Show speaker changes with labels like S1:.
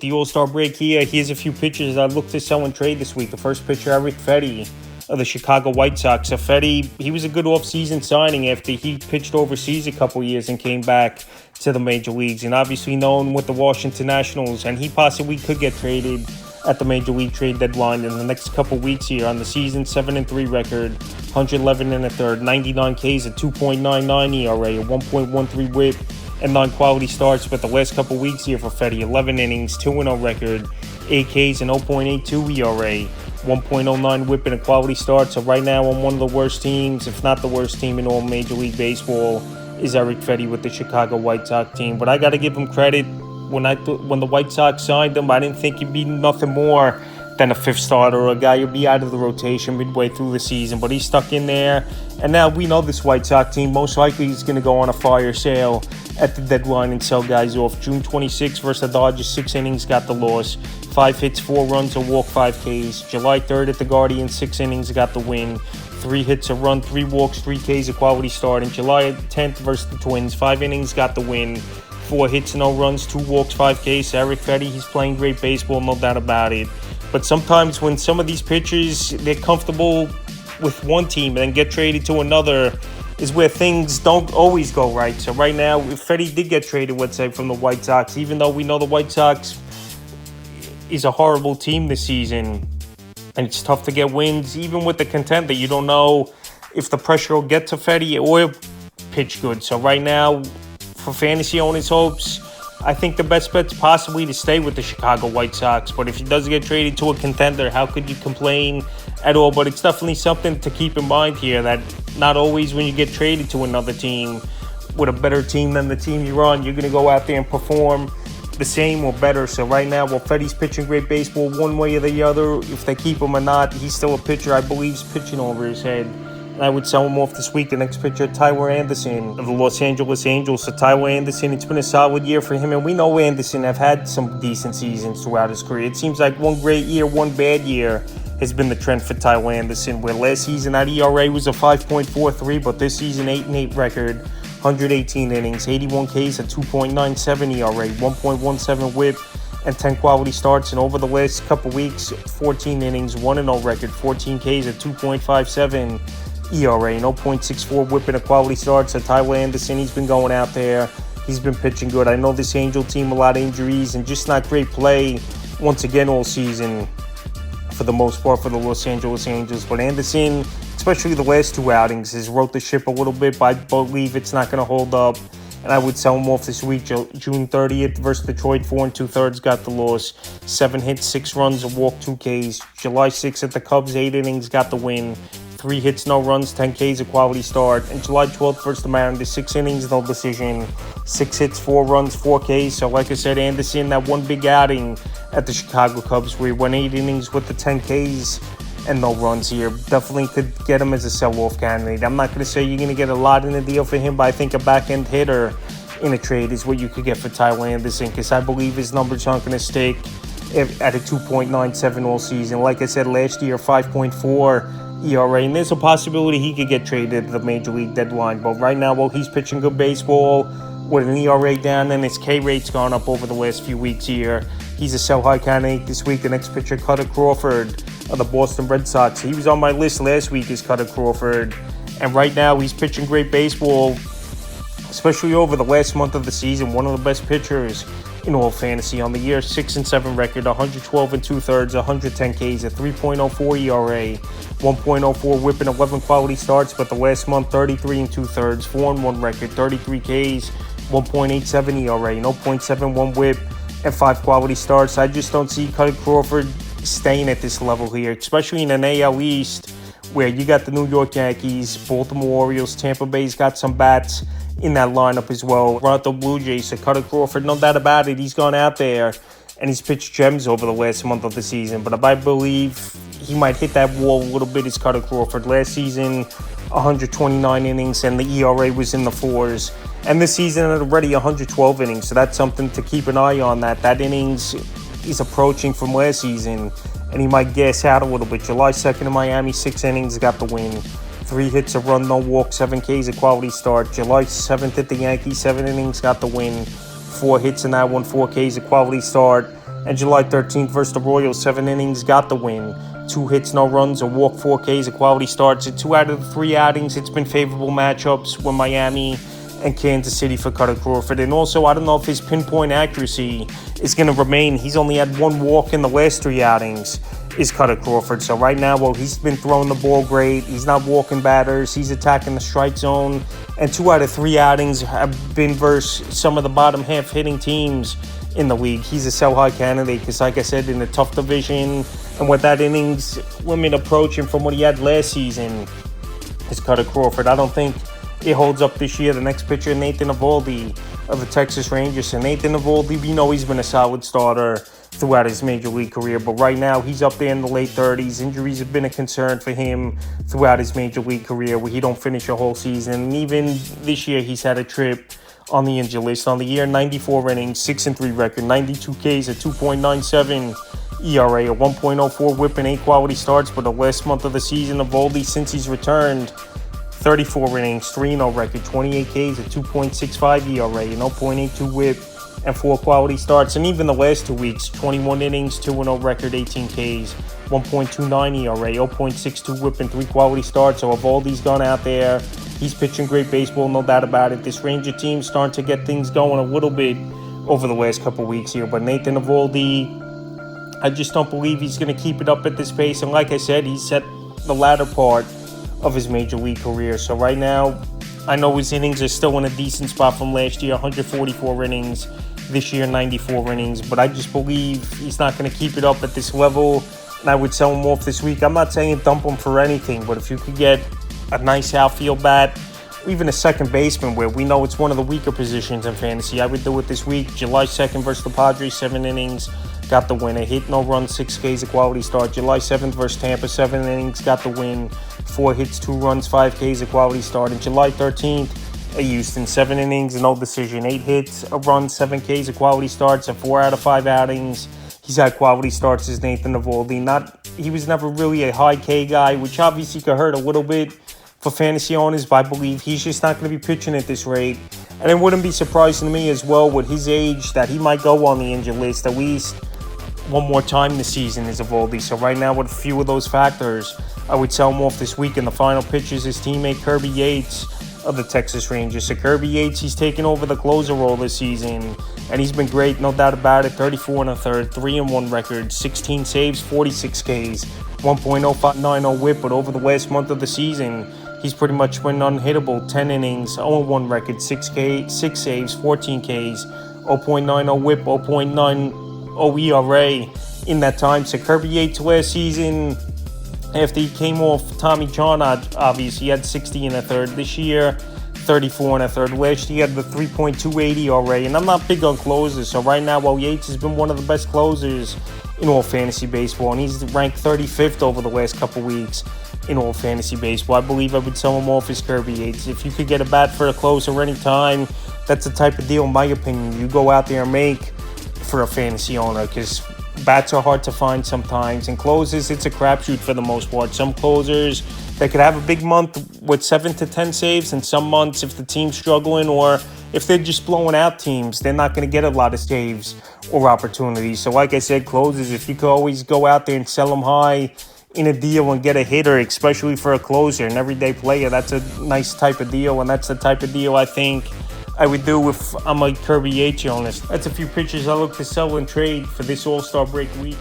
S1: the All-Star break here. Here's a few pitchers I look to sell and trade this week. The first pitcher, Erick Fedde of the Chicago White Sox. So Fedde, he was a good off-season signing after he pitched overseas a couple years and came back to the major leagues, and obviously known with the Washington Nationals, and he possibly could get traded at the major league trade deadline in the next couple weeks here. On the season, 7-3 record, 111 and a third, 99 Ks, a 2.99 ERA, a 1.13 WHIP, and 9 quality starts. But the last couple weeks here for Fedde, 11 innings, 2-0 record, 8 Ks, and 0.82 ERA, 1.09 WHIP, and a quality start. So right now on one of the worst teams, if not the worst team in all Major League Baseball, is Erick Fedde with the Chicago White Sox team. But I got to give him credit. When the White Sox signed him, I didn't think he'd be nothing more than a fifth starter or a guy who'd be out of the rotation midway through the season. But he's stuck in there. And now we know this White Sox team most likely is going to go on a fire sale at the deadline and sell guys off. June 26th versus the Dodgers, 6 innings, got the loss. 5 hits, 4 runs, a walk, 5 Ks. July 3rd at the Guardians, 6 innings, got the win. 3 hits, a run, 3 walks, 3 Ks, a quality start. And July 10th versus the Twins, 5 innings, got the win. 4 hits, no runs, 2 walks, 5 Ks. Erick Fedde, he's playing great baseball, no doubt about it. But sometimes when some of these pitchers, they're comfortable with one team and then get traded to another, is where things don't always go right. So right now, if Fedde did get traded, let's say, from the White Sox, even though we know the White Sox is a horrible team this season, and it's tough to get wins, even with the contender, you don't know if the pressure will get to Fedde or pitch good. So right now, for fantasy owners' hopes, I think the best bet's possibly to stay with the Chicago White Sox. But if he does get traded to a contender, how could you complain at all? But it's definitely something to keep in mind here, that not always when you get traded to another team with a better team than the team you're on, you're going to go out there and perform the same or better. So right now, while Fedde's pitching great baseball one way or the other, if they keep him or not, he's still a pitcher I believe is pitching over his head. And I would sell him off this week. The next pitcher, Tyler Anderson of the Los Angeles Angels. So Tyler Anderson, it's been a solid year for him. And we know Anderson have had some decent seasons throughout his career. It seems like one great year, one bad year has been the trend for Tyler Anderson, where last season that ERA was a 5.43, but this season 8-8 record, 118 innings, 81 Ks, a 2.97 ERA, 1.17 WHIP, and 10 quality starts. And over the last couple weeks, 14 innings, 1-0 record, 14 Ks, a 2.57 ERA, 0.64 WHIP, and a quality start. So Tyler Anderson, he's been going out there. He's been pitching good. I know this Angel team, a lot of injuries and just not great play once again all season for the most part for the Los Angeles Angels. But Anderson, especially the last 2 outings, has wrote the ship a little bit, but I believe it's not going to hold up. And I would sell him off this week. June 30th versus Detroit, 4 2/3, got the loss. 7 hits, 6 runs, a walk, 2 Ks. July 6th at the Cubs, 8 innings, got the win. 3 hits, no runs, 10 Ks, a quality start. And July 12th versus the Mariners, 6 innings, no decision. 6 hits, 4 runs, 4 Ks. So like I said, Anderson, that one big outing at the Chicago Cubs where he went 8 innings with the 10 Ks and no runs here, definitely could get him as a sell-off candidate. I'm not going to say you're going to get a lot in the deal for him, but I think a back-end hitter in a trade is what you could get for Tyler Anderson, because I believe his numbers aren't going to stick at a 2.97 all season. Like I said, last year, 5.4 ERA, and there's a possibility he could get traded at the Major League deadline. But right now, while he's pitching good baseball with an ERA down and his K rate's gone up over the last few weeks here, he's a sell-high candidate this week. The next pitcher, Cutter Crawford of the Boston Red Sox. He was on my list last week as Cutter Crawford, and right now he's pitching great baseball, especially over the last month of the season. One of the best pitchers in all fantasy on the year. 6-7 record, 112 2/3, 110 Ks, a 3.04 ERA, 1.04 WHIP, and 11 quality starts. But the last month, 33 2/3, 4-1 record, 33 Ks, 1.87 ERA, 0.71 WHIP, and 5 quality starts. I just don't see Cutter Crawford staying at this level here, especially in an AL East where you got the New York Yankees, Baltimore Orioles, Tampa Bay's got some bats in that lineup as well. Toronto Blue Jays, so Cutter Crawford, no doubt about it, he's gone out there and he's pitched gems over the last month of the season. But I believe he might hit that wall a little bit as Cutter Crawford. Last season, 129 innings and the ERA was in the 4s. And this season already 112 innings, so that's something to keep an eye on. That innings is approaching from last season, and he might gas out a little bit. July 2nd in Miami, 6 innings, got the win. 3 hits, a run, no walk, 7 Ks, a quality start. July 7th at the Yankees, 7 innings, got the win. 4 hits in that one, 4 Ks, a quality start. And July 13th versus the Royals, 7 innings, got the win. 2 hits, no runs, a walk, 4 Ks, a quality starts. In 2 out of the 3 outings, it's been favorable matchups with Miami and Kansas City for Kutter Crawford. And also, I don't know if his pinpoint accuracy is going to remain. He's only had 1 walk in the last 3 outings, is Kutter Crawford. So right now, well, he's been throwing the ball great. He's not walking batters. He's attacking the strike zone. And 2 out of 3 outings have been versus some of the bottom half hitting teams in the league. He's a sell-high candidate because, like I said, in a tough division and with that innings limit approaching from what he had last season, is Kutter Crawford. I don't think it holds up this year. The next pitcher, Nathan Eovaldi of the Texas Rangers. And Nathan Eovaldi, we know he's been a solid starter throughout his major league career, but right now he's up there in the late 30s. Injuries have been a concern for him throughout his major league career, where he don't finish a whole season. And even this year, he's had a trip on the injury list. On the year, 94 innings, 6-3 record, 92 Ks, a 2.97 ERA, a 1.04 WHIP, and 8 quality starts. But the last month of the season, Eovaldi, since he's returned, 34 innings, 3-0 record, 28 Ks, a 2.65 ERA, an 0.82 WHIP, and 4 quality starts. And even the last 2 weeks, 21 innings, 2-0 record, 18 Ks, 1.29 ERA, 0.62 WHIP, and 3 quality starts. So Eovaldi's gone out there. He's pitching great baseball, no doubt about it. This Ranger team's starting to get things going a little bit over the last couple weeks here. But Nathan Eovaldi, I just don't believe he's going to keep it up at this pace. And like I said, he's at the latter part of his major league career. So right now, I know his innings are still in a decent spot from last year, 144 innings. This year, 94 innings. But I just believe he's not going to keep it up at this level. And I would sell him off this week. I'm not saying dump him for anything, but if you could get a nice outfield bat, or even a second baseman, where we know it's one of the weaker positions in fantasy, I would do it this week. July 2nd versus the Padres, 7 innings, got the win. A hit, no run, 6 Ks, a quality start. July 7th versus Tampa, 7 innings, got the win. 4 hits, 2 runs, 5 Ks, a quality start. And July 13th at Houston, 7 innings, no decision, 8 hits, a run, 7 Ks, a quality starts. And 4 out of 5 outings, he's had quality starts as Nathan Eovaldi. He was never really a high K guy, which obviously could hurt a little bit for fantasy owners, but I believe he's just not going to be pitching at this rate. And it wouldn't be surprising to me as well with his age that he might go on the injured list at least one more time this season as Eovaldi. So right now, with a few of those factors, I would sell him off this week. In the final pitch is his teammate Kirby Yates of the Texas Rangers. So Kirby Yates, he's taken over the closer role this season, and he's been great, no doubt about it. 34 1/3, 3-1 record, 16 saves, 46 Ks, 1.0590 WHIP. But over the last month of the season, he's pretty much been unhittable. 10 innings, 0-1 record, 6 saves, 14 Ks, 0.90 WHIP, 0.90 ERA in that time. So Kirby Yates last season, after he came off Tommy John, obviously he had 60 1/3. This year, 34 1/3. Last year, he had the 3.28 ERA. And I'm not big on closers. So right now, while Yates has been one of the best closers in all fantasy baseball, and he's ranked 35th over the last couple weeks in all fantasy baseball, I believe I would sell him off as Kirby Yates. If you could get a bat for a closer any time, that's the type of deal, in my opinion, you go out there and make for a fantasy owner, because bats are hard to find sometimes, and closers, it's a crapshoot for the most part. Some closers, they could have a big month with 7 to 10 saves, and some months, if the team's struggling or if they're just blowing out teams, they're not going to get a lot of saves or opportunities. So like I said, closers, if you could always go out there and sell them high in a deal and get a hitter, especially for a closer, an everyday player, that's a nice type of deal, and that's the type of deal I think I would do if I'm a Kirby Yates owner. That's a few pitchers I look to sell and trade for this All-Star break week.